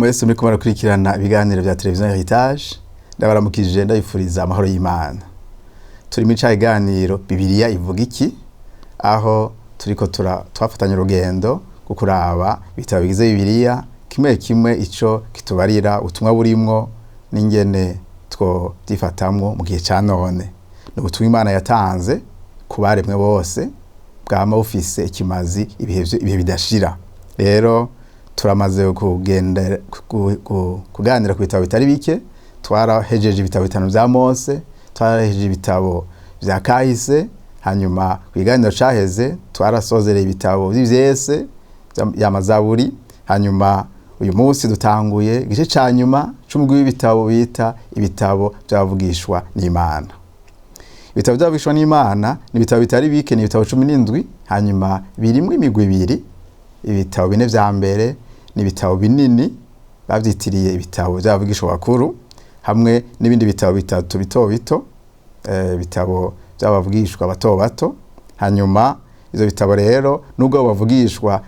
mwese muri kumara kurikirana ibiganiro vya televiziyo Heritage ndabaramukije ndabifuriza amahoro y'Imana. Turi mu kiganiro Bibiliya ivuga iki, aho turiko twafatanya urugendo kukuraba ibitabo bigize Bibiliya kimwe kimwe ico kitubarira ubutumwa burimwo n'ingene two difatamwo mu gihe ca none. N'ubutumwa Imana yatanze ku baremwe bose bwama bufise ikimazi ibihe bidashira. Rero turamaze kuganira ku bitabo bitari bike. Twarahejeje ibitabo 5 vya Mose, twarahejeje ibitabo vya Kahise, hanyuma kwiganiro caheze twarasozereye ibitabo vy'Ivyese y'Amazaburi, hanyuma uyu munsi dutanguye igice ca nyuma c'umugwi w'ibitabo bita ibitabo byavugishwa n'Imana. Ibitabo byavugishwa n'Imana ni ibitabo bitari bike, ni ibitabo 17, hanyuma birimwo imigwi ibiri. Ibitabo 4 vya mbere ni ibitabo binini bavyitiriye ibitabo byavugishwa bakuru, hamwe n'ibindi bitabo 3 bito bito, ibitabo by'abavugishwa bato bato. Hanyuma izo bitabo rero nubwo bavugishwa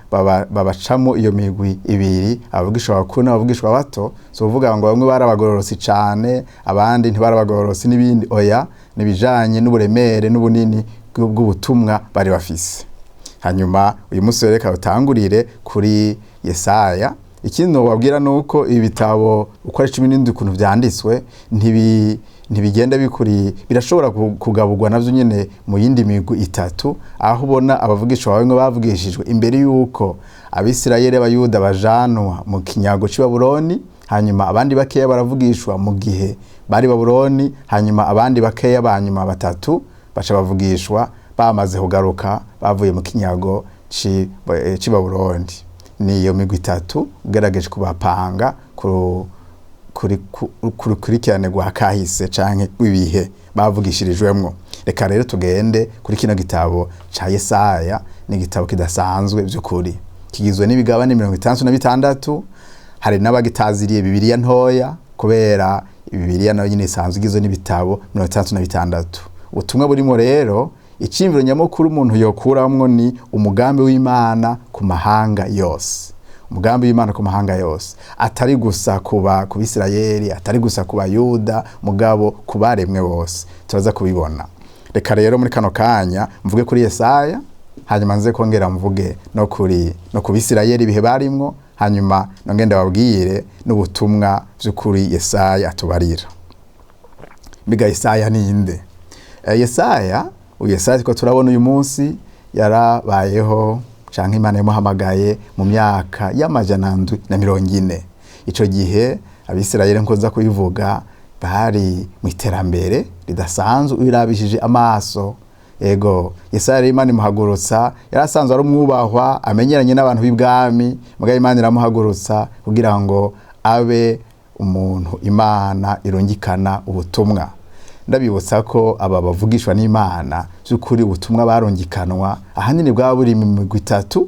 babacamo iyo migwi ibiri, abavugishwa bakuru n'abavugishwa bato, so uvuga ngo bamwe barabagororosi cane abandi ntibarabagororosi n'ibindi. Oya, nibijanye n'uburemere n'ubunini bw'ubutumwa bari bafise. Hanyuma uyu munsi reka utangurire kuri Yesaya. Ikintu wabwira nuko ibitabo uko ari 17 kuntu vyanditswe ntibigenda bikuri, birashobora kugaburwa navyo nyene mu yindi migwi 3, aho ubona abavugishwa bamwe bavugishijwe imbere yuko Abisirayeli Abayuda bajanwa mu kinyago c'i Babuloni, hanyuma abandi bakeya baravugishwa mu gihe bari Babuloni, hanyuma abandi bakeya banyuma 3 baca bavugishwa bamaze kugaruka bavuye mu kinyago c'i Babuloni. Niyo migwi 3 ugerageje kubapanga kurikirane gwa Kahise canke ibihe bavugishirijwemwo. Reka rero tugende kuri kino gitabo ca Yesaya. Ni igitabo kidasanzwe by'ukuri, kigizwe n'ibigabane 66. Hari n'abagitaziriye Bibiliya ntoya kubera Bibiliya nayo nyine isanzwe igizwe n'ibitabo 66. Ubutumwa burimo rero, icimviro nyamukuru umuntu yokuramwo ni umugambi w'Imana ku mahanga yose. Umugambi w'Imana ku mahanga yose, atari gusa kuba ku Bisirayeli, atari gusa ku Bayuda, mugabo ku baremwe bose. Turaza kubibona. Reka rero muri kano kanya mvuge kuri Yesaya, hanyuma nze kongera mvuge no ku Bisirayeli ibihe barimwo, hanyuma nongende babwire n'ubutumwa by'ukuri Yesaya atubarira. Biga Yesaya ninde? Yesaya ko turabona uyu munsi yarabayeho canke Imana yamuhamagaye mu myaka y'140. Ico gihe Abisirayeli nkoza kubivuga bari mu iterambere ridasanzwe urabishije amaso. Ego Yesaya Imana imuhagurutsa, yarasanzwe ari umwubahwa amenyeranye n'abantu b'ibwami, mugabe Imana iramuhagurutsa kugira ngo abe umuntu Imana irungikana ubutumwa. Ndabibutsa ko aba bavugishwa n'Imana by'ukuri ubutumwa barongikanwa ahanini bwa buri mu migwi 3.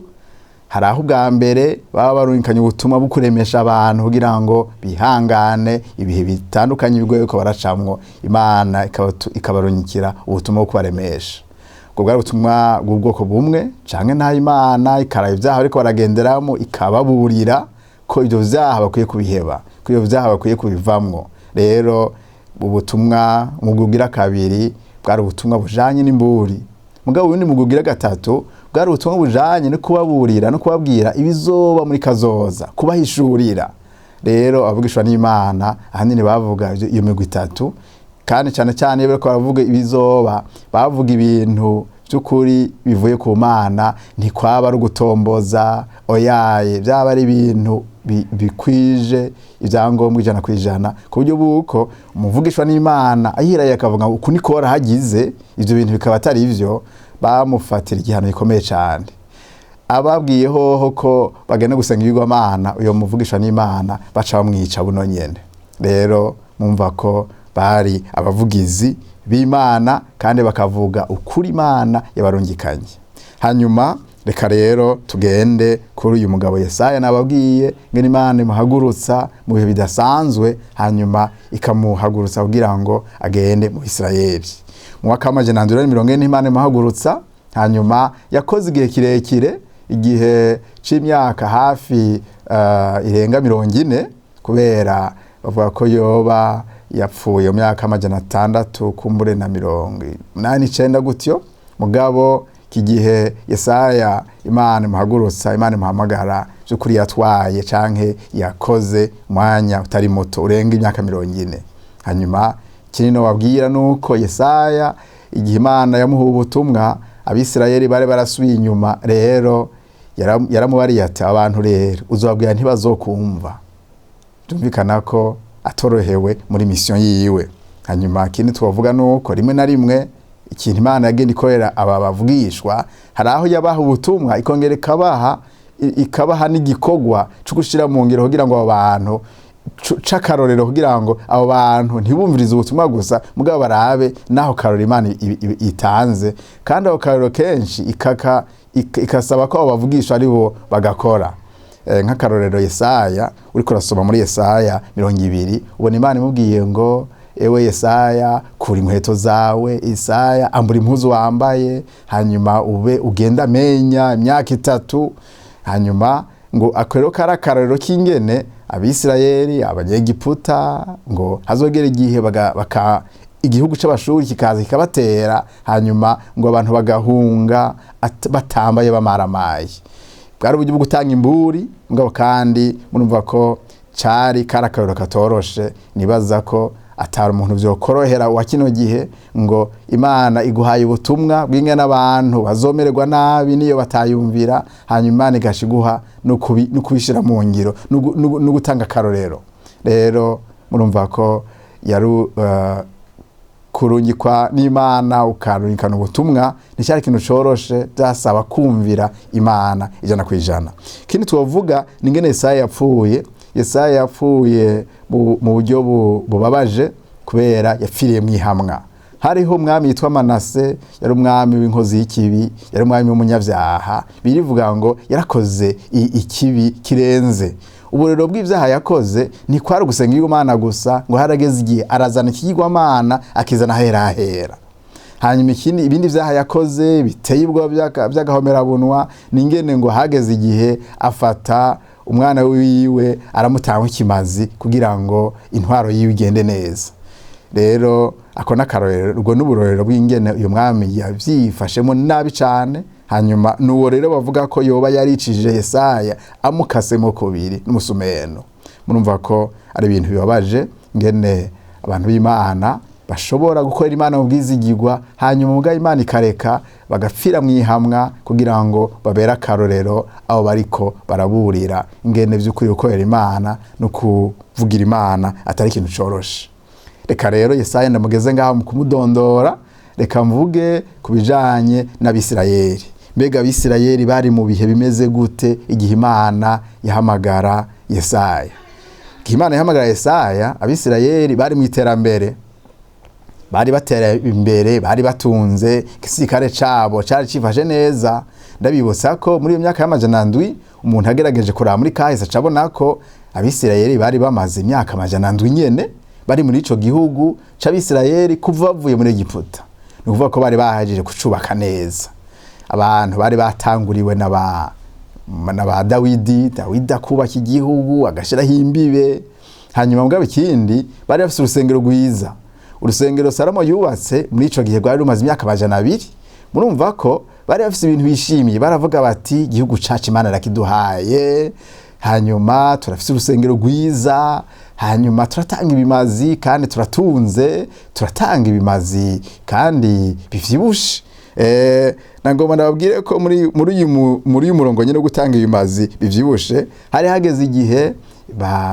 Hari aho bwa mbere baba barungikanye ubutumwa bukuremesha abantu kugira ngo bihangane ibihe bitandukanye bigoye ko baracamwo, Imana ikabarungikira ubutumwa bwo kubaremesha. Ubwo bwa ubutumwa bw'ubwoko bumwe canke nta Imana ikaraye ivyaha ariko baragenderamo ikababurira ko ivyo vyaha bakwiye kubiheba, ko ivyo vyaha bakwiye kubivamwo. Rero ubutumwa mugugira kabiri bwari ubutumwa bujanye n'imburi. Mugabo ubundi mugugira gatatu bwari ubutumwa bujanye no kubaburira no kubabwira ibizoba muri kazoza, kubahishurira. Rero abavugishwa n'Imana ahanini bavuga iyo migwi 3, kandi cyane cyane bariko baravuga ibizoba, bavuga ibintu by'ukuri bivuye ku Mana, ntikwaba ari gutomboza. Oyaye byaba ari ibintu bikwije ibyangombwa 100%, ku buryo buko umuvugishwa n'Imana ahiraye akavuga uku niko warahagize ivyo bintu bikaba atari ivyo, bamufatira igihano gikomeye cyane. Ababwiye hoho ko bagenda gusenga ibigwamana, uyo muvugishwa n'Imana baca bamwica buno nyene. Rero mumva ko bari abavugizi b'Imana kandi bakavuga ukuri Imana yabarungikanye. Hanyuma reka rero tugende kuri uyu mugabo Yesaya nababwiye ngene Imana imuhagurutsa mu bihe bidasanzwe, hanyuma ikamuhagurutsa kugira ngo agende mu Isirayeli. Mu mwaka w'140 Imana imuhagurutsa, hanyuma yakoze igihe kirekire, igihe c'imyaka hafi irenga 40, kubera bavuga ko yoba yapfuye mu myaka 600 kumbure na 89 gutyo. Mugabo iki gihe Yesaya Imana imuhagurutsa, Imana imuhamagara by'ukuri yatwaye canke yakoze umwanya utari muto urenga imyaka 40. Hanyuma kinino wabwira nuko Yesaya igihe Imana yamuha ubutumwa Abisirayeli bari barasubiye inyuma, rero yaramubariye ati abantu rero uzobabwira ntibazokumva. Tumvikana ko atorohewe muri mission yiwe. Hanyuma kindi tuvuga nuko rimwe na rimwe ikintu Imana yagenda ikorera aba bavugishwa, hari aho yabaha ubutumwa ikongera ikabaha n'igikogwa cyo gushira mu ngiro kugira ngo abo bantu cakarorero kugira ngo abo bantu ntibumvirize ubutumwa gusa mugabo barabe naho karoro Imana itanze, kandi abo karoro kenshi ikasaba ko abo bavugisha ari bo bagakora. Nk'akarorero Yesaya uriko urasoma muri Yesaya 20 ubona Imana imubwiye ngo ewe Yesaya kura inkweto zawe, Yesaya ambura impuzu wambaye, hanyuma ube ugenda menya imyaka 3. Hanyuma ngo akwero karakarero k'ingene Abisirayeli abanyegiputa ngo hazogera igihe igihugu c'abashuri kikaza kikabatera, hanyuma ngo abantu bagahunga batambaye bamaramaye. Bwari uburyo bwo gutanga imburi, ngabo kandi murumva ko cari karakarero katoroshe. Nibaza ko atari umuntu vyokorohera wa kino gihe ngo Imana iguhaye ubutumwa bw'inge n'abantu bazomererwa nabi niyo batayumvira, hanyuma Imana igashiguha no kubishira mu ngiro no gutanga karorero. Rero murumva ko yari kurungikwa n'Imana ukarungikana ubutumwa nticyari ikintu coroshe, byasaba kumvira Imana 100%. Kindi tuvuga ningene Yesaya yapfuye. Yesaya yapfuye mu buryo bubabaje kubera yapfiriye mwihamwa. Hariho umwami yitwa Manase, yari umwami w'inkozi y'ikibi, yari umwami w'umunyavyaha. Birivuga ngo yarakoze ikibi kirenze. Uburero bw'ivyaha yakoze ni kwari gusenga Imana gusa, ngo harageze igihe arazana ikigwamana akizana hera. Hanyuma ibindi vyaha yakoze biteye ubwoba by'agahomera bunwa, ningene ngo hageze igihe afata umwana wiwe aramutanga ikimazi kugira ngo intwaro yiwe igende neza. Rero akona karorero urwo n'uburorero bw'ingene uyu mwami yavyifashemo nabi cyane. Hanyuma nuwo rero bavuga ko yoba yaricishije Yesaya amukasemo kubiri n'umusumeno. Murumva ko ari ibintu bibabaje ngene abantu b'Imana bashobora gukorera Imana mu bwizigirwa, hanyuma ubwa Imana ikareka bagapfira mwihamwa kugira ngo babera karorero abo bariko baraburira ingene vy'ukuri gukorera Imana no kuvugira Imana atari ikintu coroshe. Reka rero Yesaya ndamugeze ngaho mu kumudondora, reka mvuge kubijanye n'Abisirayeli. Mbega Abisirayeli bari mu bihe bimeze gute igihe Imana yahamagara Yesaya? Igihe Imana yahamagara Yesaya, Abisirayeli bari mu iterambere, bari batera imbere, bari batunze, igisirikare cabo cari cifashe neza. Ndabibutsa ko muri iyo myaka y'amajana umuntu agerageje kuraba muri kahise acabona ko Abisirayeli bari bamaze imyaka amajana nyene bari muri ico gihugu c'Abisirayeli kuva bavuye muri Egiputa. Ni ukuvuga ko bari bahajeje kucubaka neza. Abantu bari batanguriwe n'aba Dawidi akubaka igihugu agashiraho imbibe. Hanyuma mugabo ikindi bari bafise urusengero rwiza. Urusengero Salomo yubatse muri ico gihe rwari rumaze imyaka 200. Murumva ko bari bafise ibintu bishimiye, baravuga bati igihugu cacu Imana rakiduhaye, hanyuma turafise urusengero rwiza, hanyuma turatanga ibimazi kandi turatunze, turatanga ibimazi kandi bivyibushe. Nangoma ndababwire ko muri uyu murongo nyene gutanga ibimazi bivyibushe hari hageze igihe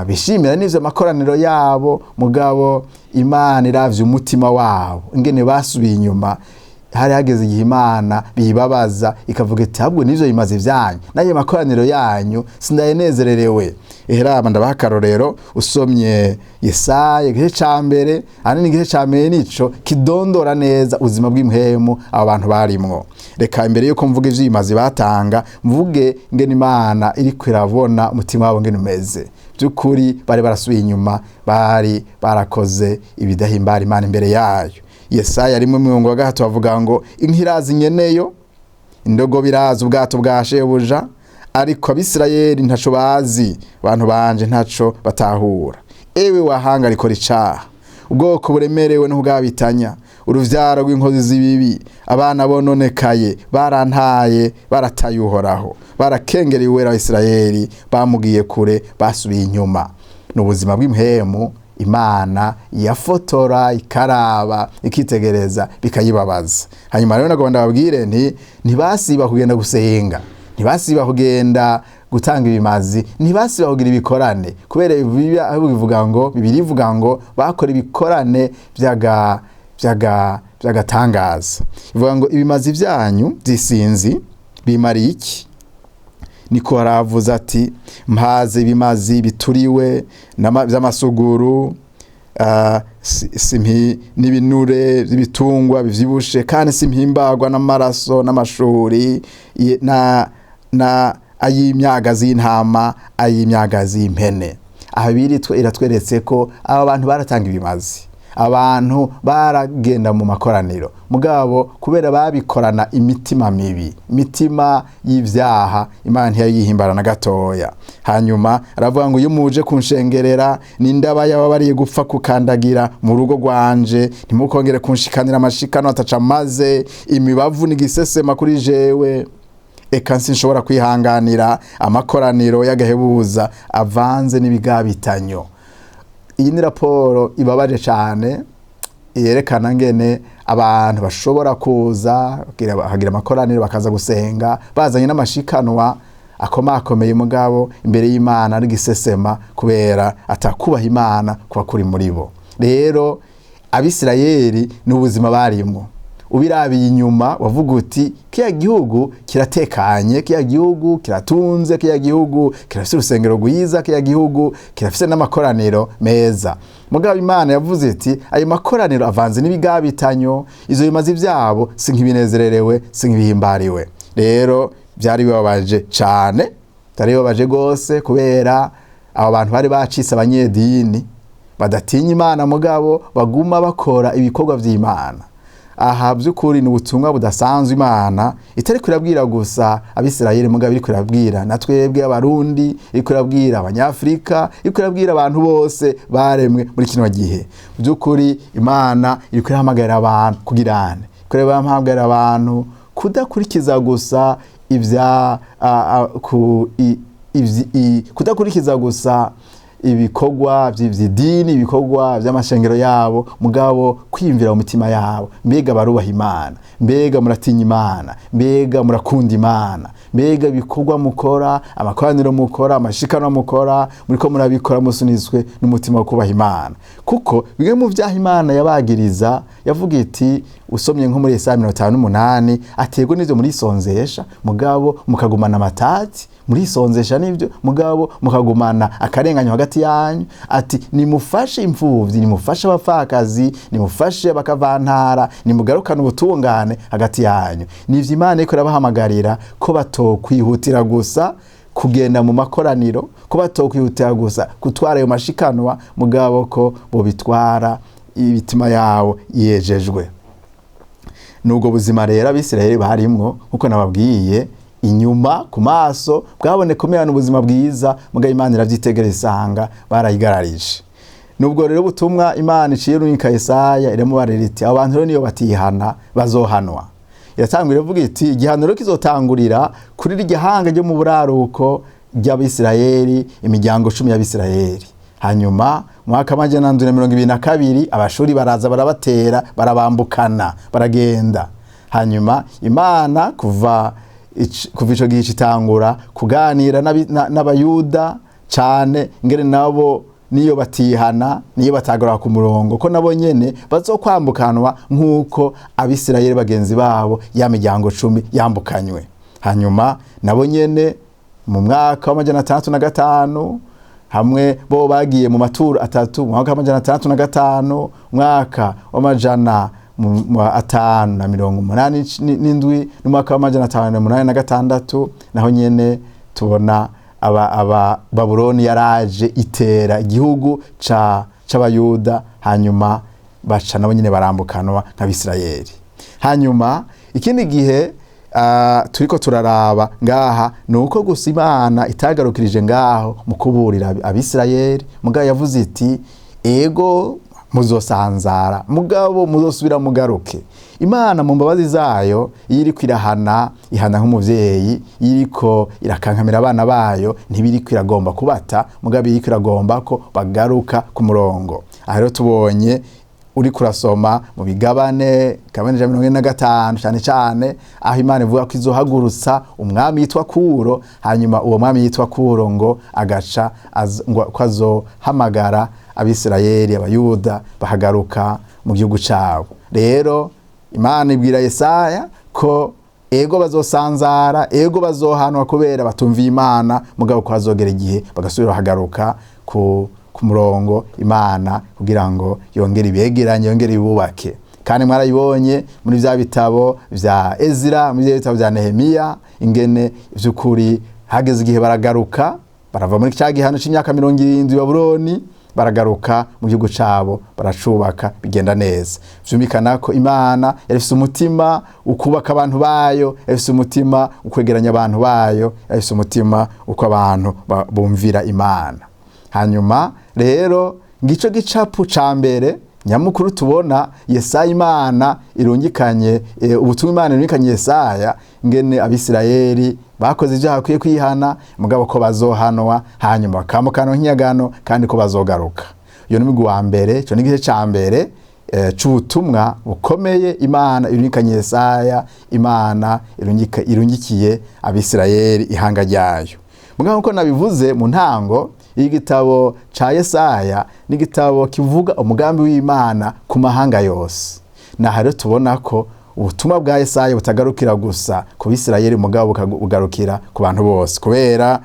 bishimira n'ivyo makoraniro yabo, mugabo Imana iravye umutima wabo ingene basubiye inyuma. Hari hageze igihe Imana bibabaza ikavuga iti ahubwo n'ivyo bimazi vyanyu nayo makoraniro yanyu sindayenezererewe. Raba ndabaha akarorero, usomye Yesaya igice ca mbere, hanini igice ca mbere nico kidondora neza ubuzima bw'impwemu abo bantu barimwo. Reka imbere yuko mvuga ivyimazi batanga, mvuge ingene Imana iriko irabona umutima wabo ngene umeze. Byukuri bari barasubiye inyuma, bari barakoze ibidahimbara Imana imbere yayo. Yesaya rimwe mu 3 bavuga ngo inkirazi nyeneyo, indogo biraza ubwato bwa shebuja, ariko abisirayeli ntaco bazi, abantu banje ntaco batahura. Ewe wahanga rikora icaha, ubwoko buremerewe no kugabitanya, uruvyaro rw'inkozi z'ibibi, abana bononekaye, barantaye, barataye Uhoraho, barakengereye Uwera wa Isirayeli, bamugiye kure, basubiye inyuma. N'ubuzima bw'impwemu Imana yafotora, ikaraba, ikitegereza, bikayibabaza. Hanyuma rero nagomba ndababwire ntibasiba kugenda gusenga, ntibasiba kugenda gutanga ibimazi, ntibasiba kugira ibikorane, kubera Bibiliya ivuga ngo bakora ibikorane vy'agatangaza. Ivuga ngo ibimazi vyanyu vy'isinzi bimariye iki? Niko haravuze ati mpaze ibimazi bituriwe vy'amasuguru, simpi n'ibinure by'ibitungwa bivyibushe, kandi simpimbagwa n'amaraso n'amashuri na ay'imyagazi y'intama, ay'imyagazi y'impene. Aha iratweretse ko aba bantu baratanga ibimazi, abantu baragenda mu makoraniro, mugabo kubera babikorana imitima mibi, imitima y'ivyaha, Imana ntiyayihimbara na gatoya. Hanyuma aravuga ngo iyo muje kunshengerera, n'indaba yababariye gupfa kukandagira mu rugo rwanje, ntimukongere kunshikanira amashikano ataca maze, imibavu n'igisesema kuri jewe. Eka sinshobora kwihanganira amakoraniro y'agahebuza avanze n'ibigabitanyo. Iyi ni raporo ibabaje cyane, yerekana ngene abantu bashobora kuza hagira amakoraniro bakaza gusenga bazanye n'amashikanwa akomakomeye, mugabo imbere y'Imana ari gisesema, kubera atakubaha Imana kuba kuri muri bo. Rero abisirayeli n'ubuzima barimo, ubirabiye inyuma wavuga uti kiya gihugu kiratekanye, kiya gihugu kiratunze, kiya gihugu kirafise urusengero rwiza, kiya gihugu kirafise n'amakoraniro meza. Mugabo Imana yavuze iti ayo makoraniro avanze n'ibigabitanyo, izo bimazi vyabo sinkibinezererewe, sinkibihimbariwe. Rero byari bibabaje cane, byari bibabaje gose, kubera abo bantu bari bacitse abanyedini badatinya Imana, mugabo baguma bakora ibikorwa vy'Imana. Aha by'ukuri ni ubutumwa budasanzwe Imana itari kurabwira gusa abisirayeli, mugabo iri kurabwira natwebwe abarundi, iri kurabwira abanyafrika, iri kurabwira abantu bose baremwe muri kino gihe. By'ukuri Imana iri kurahamagarira abantu kugirane, kurahamagarira abantu kudakurikiza gusa kudakurikiza gusa ibikorwa vy'idini, ibikorwa vy'amashengero yabo, mugabo kwiyumvira mu mitima yabo, mbega barubaha Imana, mbega muratinya Imana, mbega murakunda Imana, mbega ibikorwa mukora, amakoraniro mukora, amashikano mukora, muriko murabikora musunitswe n'umutima wo kubaha Imana. Kuko bimwe mu vyaha Imana yabagiriza, yavuga iti, usomye nko muri Yesaya 58, ategwa n'ivyo murisonzesha, mugabo mukagumana amatati, murisonzesha n'ivyo, mugabo mukagumana akarenganyo hagati yanyu. Ati nimufashe imfuvyi, nimufashe abapfakazi, nimufashe bakavantara, nimugarukana ubutungane hagati yanyu. Nivyo Imana iko irabahamagarira ko batokwihutira gusa kugenda mu makoraniro, ko batokwihutira gusa gutwara ayo mashikanwa, mugabo ko bobitwara ibitima yawo yejejwe. Nubwo buzima rero abisirayeli barimwo, nkuko nababwiye, inyuma ku maso bwaboneka n'ubuzima bwiza, mugabo Imana iravyitegereza isanga barayigararije. Nubwo rero butumwa Imana iciye runika Yesaya iramubarira iti abantu rero niyo batihana bazohanwa. Iratangurira ivuga iti igihanuro kizotangurira kuri rigihanga ryo mu buraruko ry'abisirayeli, imiryango 10 y'abisirayeli. Hanyuma mwaka 1922 abashuri baraza barabatera, barabambukana, baragenda. Hanyuma Imana kuva ico gihe citangura kuganira n'abayuda cane, ngere nabo niyo batihana, niyo batagora ku murongo, ko nabo nyene bazokwambukanwa nkuko abisirayeli bagenzi babo ya miryango 10 yambukanywe. Hanyuma nabo nyene mu mwaka wa 1965 hamwe bo bagiye mu maturo atatu, mu mwaka wa 1965, mwaka wa 587 n'umwaka wa 586, naho nyene tubona aba Babuloni yaraje itera igihugu c'abayuda, hanyuma baca nabo nyene barambukanwa nk'abisirayeli. Hanyuma ikindi gihe turiko turaraba ngaha nuko gusa Imana itagarukirije ngaho mu kuburira Abisirayeli, mugabo yavuze iti ego muzosanzara mugabo muzosubira mugaruke. Imana mu mbabazi zayo yiriko ihana nk'umuvyeyi, yiriko irakankamira abana bayo, ntibiriko iragomba kubata mugabo yiriko iragomba ko bagaruka ku murongo. Aha rero tubonye uri kurasoma mu bigabane 45 cyane cyane aho Imana ivuga ko izohagurutsa umwami yitwa Kuro, hanyuma uwo mwami yitwa Kuro ngo agaca ko azohamagara Abisirayeli, Abayuda bahagaruka mu gihugu cyabo. Rero Imana ibwira Yesaya ko ego bazosanzara, ego bazohanwa kubera batumviye Imana, mugabo ko hazogera igihe bagasubira bahagaruka ku murongo Imana kugira ngo yongere ibegeranye, yongere ibubake. Kandi mwarayibonye muri vya bitabo vya Ezra, muri vya bitabo vya Nehemiya, ingene vy'ukuri hageze igihe baragaruka, barava muri cya gihano c'imyaka 70 Babuloni, baragaruka mu gihugu cabo, baracubaka, bigenda neza. Vyumvikana ko Imana yarifise umutima ukubaka abantu bayo, yarifise umutima ukwegeranya abantu bayo, yarifise umutima uko abantu bumvira Imana. Hanyuma rero ngico gicapu ca mbere nyamukuru tubona Yesaya Imana irungikanye, ubutumwa Imana irungikanye Yesaya ngene Abisirayeli bakoze ivyaha kwiye kwihana, mugabo ko bazohanwa, hanyuma bakamukano nk'iyagano kandi ko bazogaruka. Iyo ni wa mbere, cyo ni gice ca mbere c'ubutumwa bukomeye Imana irungikanye Yesaya, Imana irungikiye Abisirayeli ihanga ryayo. Mugabo ko nabivuze mu ntango, igitabo ca Yesaya ni igitabo kivuga umugambi w'Imana ku mahanga yose. Na rero tubona ko ubutumwa bwa Yesaya butagarukira gusa ku Bisirayeli, mugabo bugarukira ku bantu bose, kubera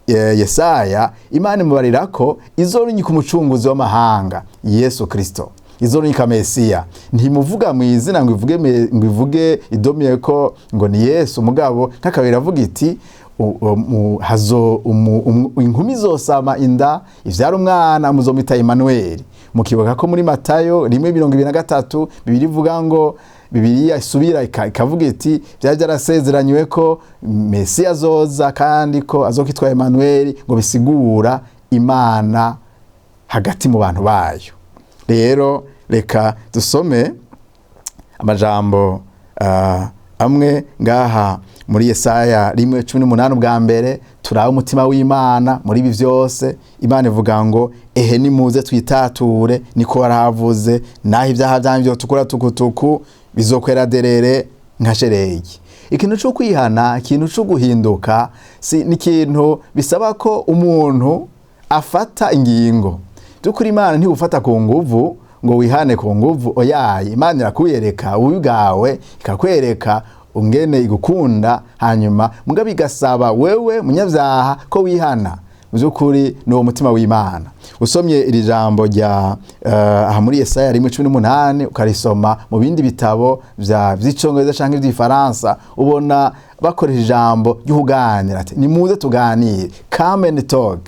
Yesaya Imana imubarira ko izorunyika umucunguzi w'amahanga Yesu Kristo, izorunyika Mesiya. Ntimuvuga mu izina ngo ivuge idomye ko ngo ni Yesu, mugabo nk'akabera avuga iti inkumi zosama inda ivyara umwana muzomita Emmanuel. Mukibuka ko muri Matayo 1:23 Bibiliya ivuga ngo, Bibiliya isubira ikavuga iti byari byarasezeranywe ko Mesiya azoza kandi ko azokitwa Emmanuel, ngo bisigura Imana hagati mu bantu bayo. Rero reka dusome amajambo amwe ngaha muri Yesaya 1:18 bwa mbere. Turaho umutima w'Imana muri ibi vyose. Imana ivuga ngo ehe nimuze twitature, niko waravuze, naho ivyaha vyanyu byo tukura tukutuku bizokwera derere nka sheregi. Ikintu cyo kwihana, ikintu cyo guhinduka, ni ikintu bisaba ko umuntu afata ingingo. Dukuri Imana ntibufata ku nguvu ngo wihane ku nguvu, oyaye. Imana irakuyereka ubwawe, ikakwereka ungene igukunda, hanyuma mugabe igasaba wewe munyavyaha ko wihana. Muzukuri no mutima w'Imana. Usomye iri jambo rya aha muri Yesaya 1:18 ukarisoma mu bindi bitabo vy'icongereza canke vy'ifaransa, ubona bakoresha ijambo ry'ukuganira ati nimuze tuganire, come and talk.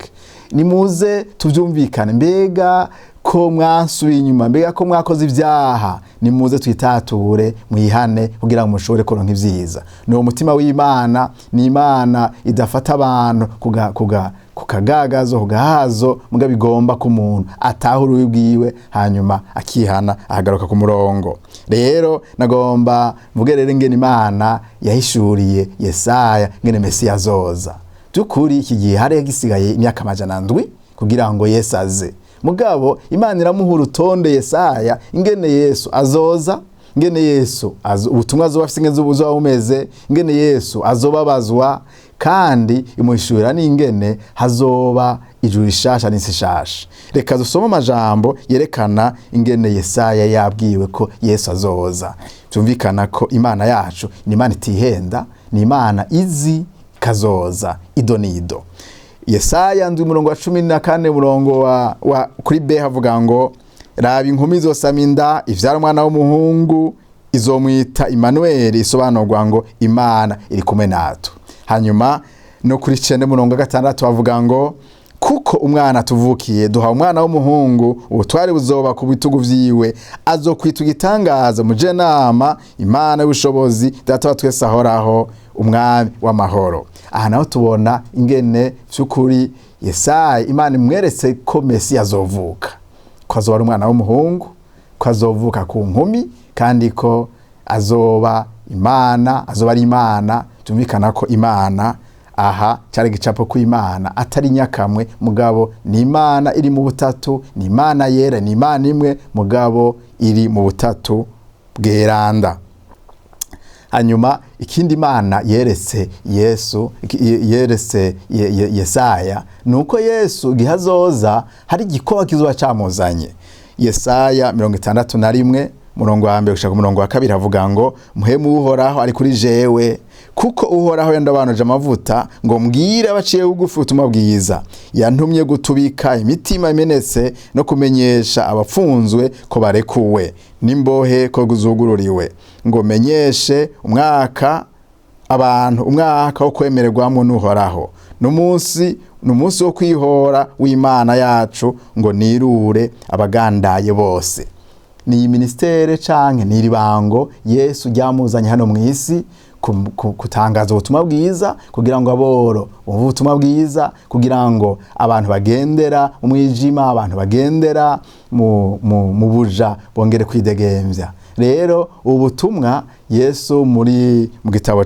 Nimuze tuvyumvikane, mbega ko mwansubiye inyuma, mbega ko mwakoze ivyaha, nimuze twitature mwihane kugira ngo mushobore kuronka ivyiza. No mutima w'Imana, ni Imana idafata abantu kukagagazo kugahazo, mugabe igomba ko umuntu atahura ubwiwe hanyuma akihana ahagaruka ku murongo. Rero nagomba mvuge rero ngene Imana yahishuriye Yesaya ngene Mesiya azoza. Byukuri iki gihe hari gisigaye imyaka 700 kugira ngo Yesu aze. Mugabo Imana iramuha urutonde Yesaya ingene Yesu azoza, ingene Yesu ubutumwa azobafise ingene ubuzoba bumeze, ingene Yesu azobabazwa, kandi imuhishurira n'ingene hazoba ijuru rishasha n'isi shasha. Reka dusome amajambo yerekana ingene Yesaya yabwiwe ko Yesu azoza. Tumvikana ko Imana yacu ni Imana itihenda, ni Imana izi kazoza idonido. Yesaya 14 murongo wa kuri B havuga ngo raba inkumi zosama inda ivyara umwana w'umuhungu izomwita Emmanuel, isobanurwa ngo Imana iri kumwe natwe. Hanyuma no kuri 9 murongo 6 bavuga ngo kuko umwana tuvukiye duha umwana w'umuhungu ubutware buzoba ku bitugu vyiwe, azokwitwa igitangaza, umujenama, Imana y'ubushobozi, data wa twese ahoraho, umwami w'amahoro. Aha naho tubona ingene vy'ukuri Yesaya Imana imweretse ko Mesiya azovuka, ko azoba ari umwana w'umuhungu, ko azovuka ku nkumi, kandi ko azoba Imana, azoba ari Imana. Tumvikana ko Imana aha cyari gicapo ku Imana atari nyakamwe, mugabo ni Imana iri mu butatu, ni Imana yera, ni Imana imwe mugabo iri mu butatu bweranda. Hanyuma ikindi Imana yeretse Yesu, yeretse Yesaya, nuko Yesu gihazoza hari igikoba kizoba camuzanye. Yesaya 61 murongo wa 1 gushaka umurongo wa 2 havuga ngo muhemu uhoraho ari kuri jewe, kuko uhoraho yandobanuje amavuta ngo mbwire abaciye bugufi ubutumwa bwiza, yantumye gutubika imitima imenetse no kumenyesha abapfunzwe ko barekuwe, n'imbohe ko guzugururiwe, ngo menyeshe umwaka abantu, umwaka wo kwemererwamo n'uhoraho, n'umunsi wo kwihora w'Imana yacu, ngo nirure abagandaye bose. Ni ministere canke ni ribango Yesu ryamuzanye hano mw'isi kutangaza ubutumwa bwiza, kugira ngo aboro bumve ubutumwa bwiza, kugira ngo abantu bagendera umwijima, abantu bagendera mu buja bongere kwidegemvya. Rero ubutumwa Yesu mu gitabo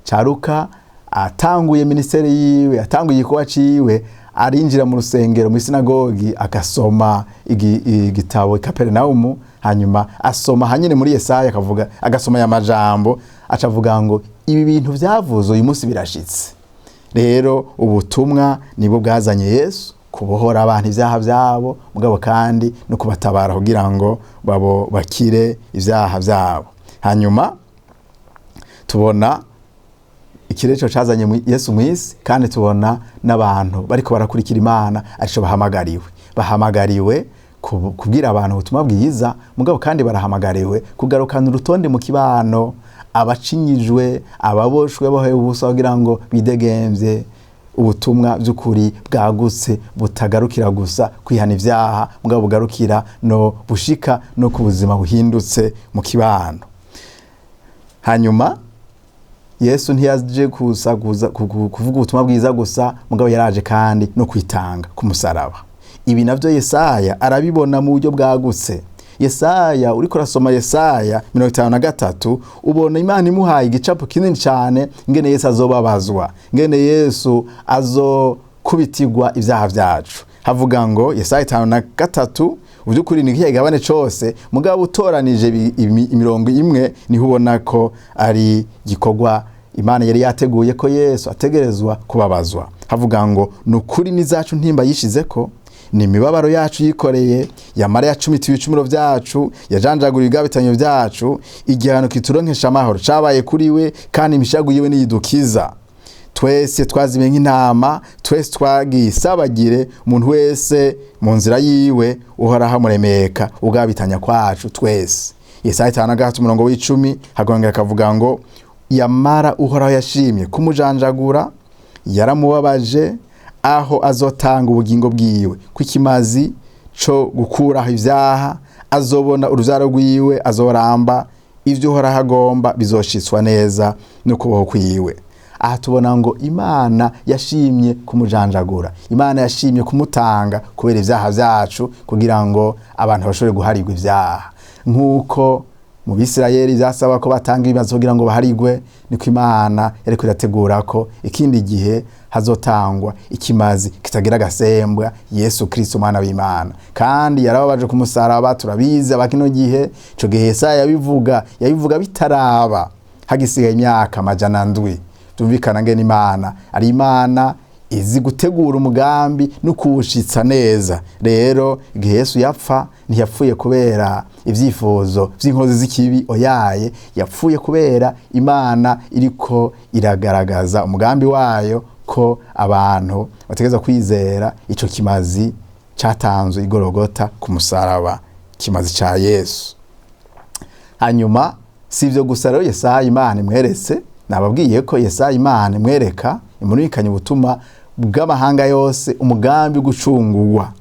ca Luka atanguye ministere yiwe, atanguye igikorwa ciwe, arinjira mu rusengero mu sinagogi agasoma igitabo Kaperinaumu, hanyuma asoma hanyine muri Yesaya akavuga, agasoma ya majambo acavuga ngo ibi bintu vyavuze uyu munsi birashitse. Rero ubutumwa nibwo bwazanye Yesu kubohora abantu ivyaha vyabo, mugabo kandi no kubatabara kugira ngo babo bakire ivyaha vyabo. Hanyuma tubona ikirecho cazanye Yesu mwisi, kandi tubona n'abantu bariko barakurikira Imana arico bahamagariwe kubwira abantu ubutumwa bwiza, mugabo kandi barahamagariwe kugarukana urutonde mu kibano, abacinyijwe, ababoshwe bohe ubusa, kugira ngo bidegemvye ubutumwa by'ukuri bwagutse butagarukira gusa kwihana ivyaha, mugabo bugarukira no bushika no ku buzima buhindutse mu kibano. Hanyuma Yesu ntiyaje kuvuga ubutumwa bwiza gusa, mugabo yaraje kandi no kwitanga ku musaraba. Ibi navyo Yesaya arabibona mu buryo bwagutse. Yesaya uriko rasoma Yesaya 53 ubona Imana imuhaye igicapo kinini cyane ngene Yesu azobabazwa, ngene Yesu azokubitirwa ivyaha vyacu. Havuga ngo Yesaya 53 ubyukuri ni kigabane cyose, mugabo utoranije imirongo imwe niho ubona ko ari gikorwa Imana yari yateguye ko Yesu ategerezwa kubabazwa. Havuga ngo nukuri nizacu ntimba yishizeko, ni imibabaro yacu yikoreye, yamara yacumitiye ibicumuro vyacu, yajanjagura ibigabitanyo vyacu, igihano kituronkesha amahoro cabaye kuri we, kandi imishago yiwe niyidukiza. Twese twazibe nk'intama, twese twagisabagire, umuntu wese mu nzira yiwe uhoraho amuremeka ugabitanya kwacu twese. Yesaya 53 umurongo w'10 hagongera kavuga ngo yamara uhoraho yashimye kumujanjagura, yaramubabaje, aho azotanga ubugingo bwiwe kw'ikimazi co gukuraho ivyaha, azobona uruvyaro rwiwe, azoramba, ivyo uhoraho agomba bizoshitswa neza no kubaho kwiwe. Aha tubona ngo Imana yashimye kumujanjagura, Imana yashimye kumutanga kubera ivyaha vyacu, kugira ngo abantu bashobore guharirwa ivyaha. Nkuko mu Bisirayeli vyasaba ko batanga ibibazo kugira ngo baharigwe, niko Imana yariko irategura ko ikindi gihe hazotangwa ikimazi kitagira gasembwa, Yesu Kristo mwana w'Imana. Kandi yarababaje ku musaraba, turabizi abakino gihe ico gihe Yesaya yabivuga bitaraba, hagisigaye imyaka 700. Tumvikana ngene Imana ari Imana izi gutegura umugambi no kuwushitsa neza. Rero igihe Yesu yapfa, ntiyapfuye kubera ivyifuzo vy'inkozi z'ikibi, oyaye yapfuye kubera Imana iriko iragaragaza umugambi wayo ko abantu bategeza kwizera ico kimazi catanzwe igorogota ku musaraba, kimazi ca Yesu. Hanyuma sivyo gusa rero Yesaya Imana imweretse, nababwiye ko Yesaya Imana imwereka imurikanye ubutuma bw'amahanga yose, umugambi gucungurwa.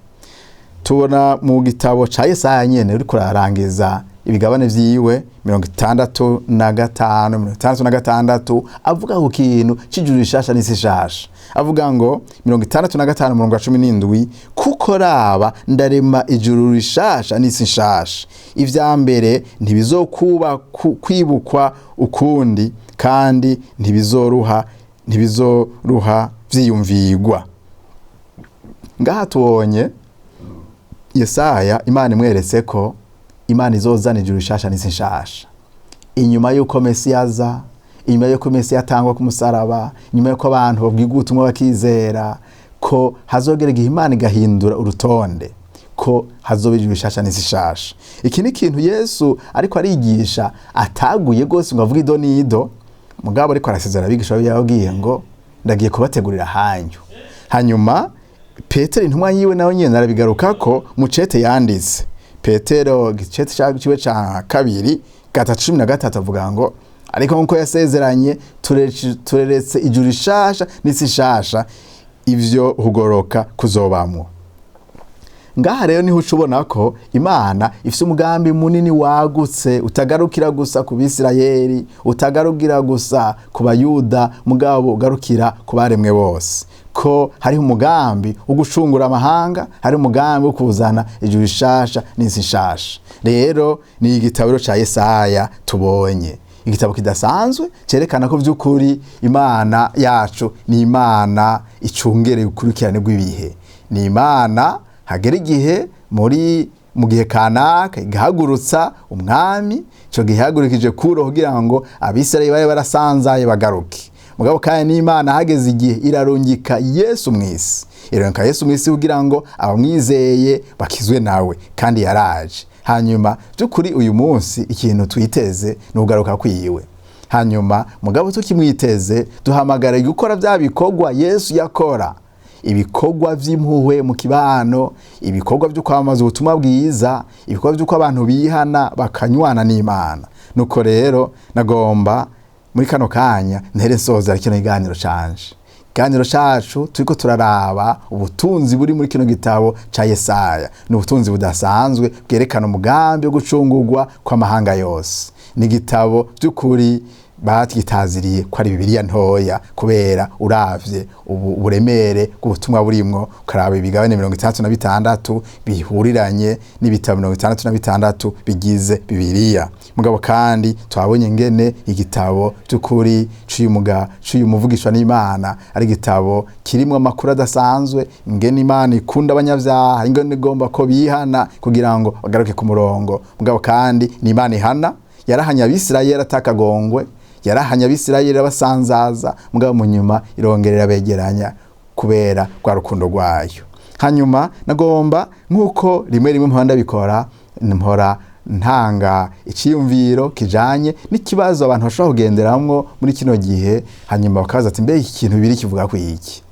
Tubona mu gitabo ca Yesaya nyene uri kurarangiza ibigabane vyiwe 65 avuga ku kintu c'ijuru rishasha n'isi shasha. Avuga ngo 65:17 kuko raba ndarema ijuru rishasha n'isi shasha, ivya mbere ntibizokuba kwibukwa ukundi, kandi ntibizoruha vyiyumvigwa. Ngaha tubonye Yesaya Imana imweretse ko Imana izozana ijuru rishasha n'isi shasha. Inyuma yuko Mesiya aza, inyuma yuko Mesiya atangwa ku musaraba, inyuma yuko abantu babwirwa ubutumwa bakizera, ko hazogera igihe Imana igahindura urutonde, ko hazoba ijuru rishasha n'isi shasha. Iki ni ikintu Yesu ariko arigisha ataguye gose ngo avuge ido n'ido, mugabo ariko arasezera abigisha yababwiye ngo ndagiye kubategurira hanyu. Hanyuma Petero intumwa yiwe nawe nyene arabigarukako mu cete yanditse. Petero gicete cyaciwe ca 2:13 avuga ngo ariko nkuko yasezeranye tureretse ijuru rishasha n'isi shasha, ivyo hugoroka kuzobamwo. Ngaha rero niho ucubona ko Imana ifise umugambi munini wagutse, utagarukira gusa ku Bisirayeli, utagarukira gusa ku Bayuda, mugabo ugarukira ku baremwe bose. Ko hari umugambi wo gucungura amahanga, hari umugambi wo kuzana ijuru rishasha n'isi shasha. Rero ni igitabo ca Yesaya tubonye, igitabo kidasanzwe cerekana ko vy'ukuri Imana yacu ni Imana icungereye ukurikirane rw'ibihe. Ni Imana hagera igihe mu gihe kanaka igahagurutsa umwami, ico gihagurikije kuro kugira ngo Abisirayeli babe barasanzaye bagaruke. Mugabo kandi ni Imana hageze igihe irarungika Yesu mw'isi. Irarungika Yesu mw'isi kugira ngo abamwizeye bakizwe nawe, kandi yaraje. Hanyuma by'ukuri uyu munsi ikintu twiteze n'ugaruka kwiwe. Hanyuma mugabo tukimwiteze duhamagara gukora bya bikorwa Yesu yakora. Ibikorwa vy'impuhwe mu kibano, ibikorwa byo kwamaza ubutumwa bwiza, ibikorwa by'uko abantu bihana bakanywana n'Imana. Nuko rero nagomba muri kano kanya ntere soza kino iganiro canje. Iganiro cacu turiko turaraba ubutunzi buri muri kino gitabo ca Yesaya. Ni ubutunzi budasanzwe bwerekana umugambi wo gucungurwa kw'amahanga yose. Ni igitabo by'ukuri batitaziriye ko ari Bibiliya ntoya, kubera uravye uburemere bw'ubutumwa burimwo, ukaraba ibigabane 66 bihuriranye n'ibitabo 66 bigize Bibiliya. Mugabo kandi twabonye ngene igitabo cy'ukuri cy'uyu muvugishwa n'Imana ari igitabo kirimwo amakuru adasanzwe, ngene Imana ikunda abanyavyaha, ingene igomba ko bihana kugira ngo bagaruke ku murongo. Mugabo kandi ni Imana ihana, yarahanya Abisirayeli atakagongwe, yarahanya Abisirayeli basanzaza, mugabo mu nyuma irongerera begeranya kubera kwa rukundo rwayo. Hanyuma nagomba nkuko rimwe mpanda bikora, mpora ntanga iciyumviro kijanye n'ikibazo abantu bashobora kugenderamwo muri kino gihe, hanyuma bakaza ati mbe iki kintu biri kivuga ku iki.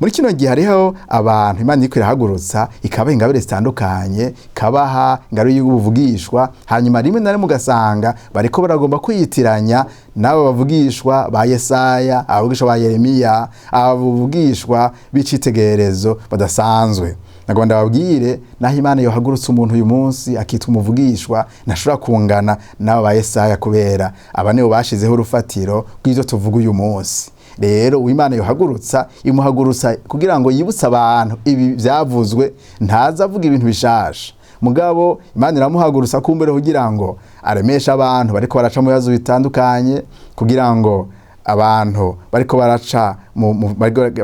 Muri kino gihe hariho abantu Imana iko irahagurutsa ikabaha ingabire zitandukanye, kabaha ingabire y'ubuvugishwa, hanyuma rimwe na rimwe ugasanga bariko baragomba kwiyitiranya nabo bavugishwa ba Yesaya, abavugishwa ba Yeremiya, abavugishwa b'icitegererezo badasanzwe. Nagomba babwire naho Imana yohagurutsa umuntu uyu munsi akitwa umuvugishwa, ntashobora kungana nabo ba Yesaya, kubera aba nibo bashizeho urufatiro rw'ivyo tuvuga uyu munsi. Rero uw'Imana yohagurutsa imuhagurutsa kugira ngo yibutse abantu ibi vyavuzwe, ntaza avuga ibintu bishasha. Mugabo Imana iramuhagurutsa kumbere kugira ngo aremesha abantu bariko baraca mu bibazo bitandukanye, kugira ngo abantu bariko baraca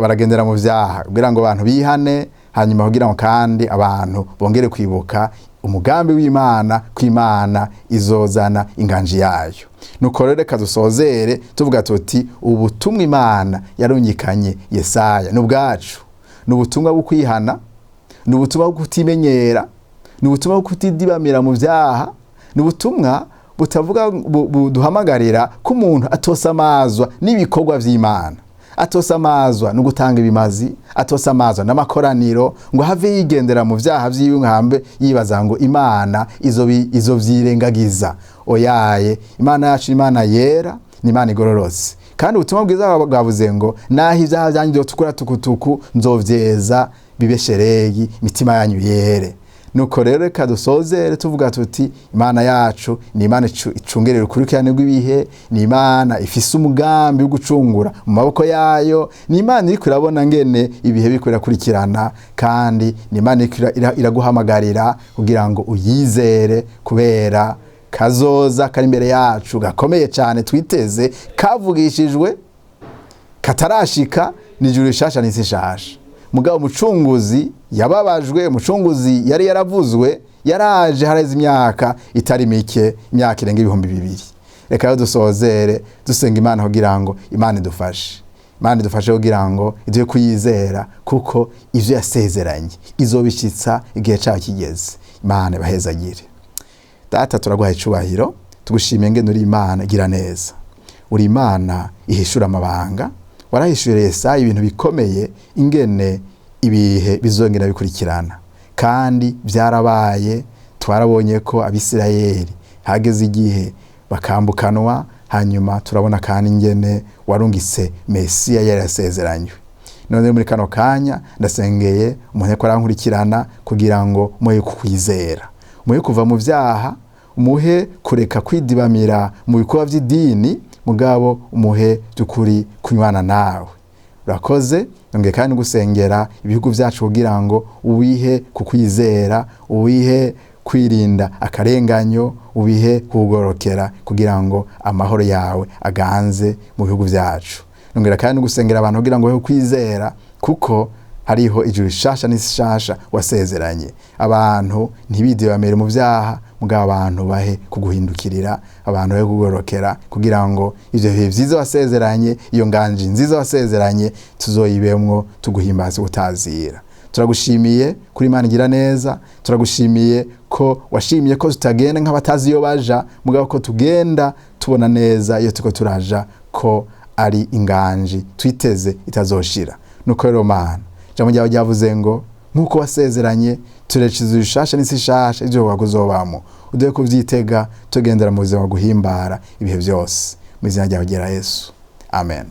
baragendera mu vyaha, kugira ngo abantu bihane, hanyuma kugira ngo kandi abantu bongere kwibuka umugambi w'Imana, kw'Imana izozana inganji yayo. Nuko rero reka dusozere tuvuga tuti ubutumwa Imana yarungikanye Yesaya n'ubwacu, n'ubutumwa bwo kwihana, n'ubutumwa bwo kutimenyera, n'ubutumwa bwo kutidibamira mu vyaha, n'ubutumwa butavuga duhamagarira ko umuntu atosamazwa n'ibikorwa vy'Imana, atosamazwa no gutanga ibimazi, atosamazwa n'amakoraniro ngo have yigendera mu vyaha vyiwe nkambe yibaza ngo Imana izovyirengagiza. Oyaye, Imana yacu Imana yera, ni Imana igororotse, kandi ubutumwa bwiza bwavuze ngo naho ibyaha byanyu byotukura tukutuku nzovyeza bibe sheregi, imitima yanyu yere. Nuko rero reka dusozere tuvuga tuti Imana yacu ni Imana icungerera ukurikirane rw'ibihe, ni Imana ifise umugambi wo gucungura mu maboko yayo, ni Imana iriko irabona ngene ibihe biriko birakurikirana, kandi ni Imana iraguhamagarira kugira ngo uyizere, kubera kazoza kari imbere yacu gakomeye cyane twiteze, kavugishijwe katarashika, n'ijuru rishasha n'isi nshasha. Mugabo umucunguzi yababajwe, umucunguzi yari yaravuzwe, yaraje hareze imyaka itari mike, imyaka irenga 2000. Reka yo dusozere dusenga Imana kugira ngo Imana idufashe. Imana idufashe kugira ngo iduhe kuyizera, kuko ivyo yasezeranye izobishitsa igihe cyayo kigeze. Imana bahezagire. Data, turaguhaye icubahiro, tugushimiye ngene uri Imana igira neza. Uri Imana ihishura amabanga, warahishuriye Yesaya ibintu bikomeye ingene ibihe bizongera bikurikirana, kandi byarabaye. Twarabonye ko Abisirayeli hageze igihe bakambukanwa, hanyuma turabona kandi ingene warungitse Mesiya yari yasezeranywe. None muri kano kanya ndasengeye umuntu ko arankurikirana kugira ngo muhe kukwizera, muhe kuva mu vyaha, umuhe kureka kwidibamira mu bikorwa by'idini, mugabo umuhe by'ukuri kunywana nawe. Urakoze. Nongeye kandi gusengera ibihugu vyacu kugira ngo ubihe kukwizera, ubihe kwirinda akarenganyo, ubihe kugorokera, kugira ngo amahoro yawe aganze mu bihugu vyacu. Nongera kandi gusengera abantu kugira ngo kwizera, kuko hariho ijuru rishasha n'isi nshasha wasezeranye. Abantu ntibidibamire mu vyaha, mugabo abantu bahe kuguhindukirira, abantu bahe kugorokera, kugira ngo ivyo bihe vyiza wasezeranye, iyo nganji nziza wasezeranye, tuzoyibemwo tuguhimbaza utazira. Turagushimiye kuri Imana igira neza, turagushimiye ko washimiye ko tutagenda nk'abatazi iyo baja, mugabo ko tugenda tubona neza iyo tuko turaja, ko ari inganji twiteze itazoshira. Nuko rero Mana, jambo ryawe ryavuze ngo nkuko wasezeranye tureciza ishasha n'isi nshasha ivyo waguzobamo, uduhe kuvyitega tugendera mu buzima guhimbara ibihe byose. Mu izina ryawe ryera Yesu, amen.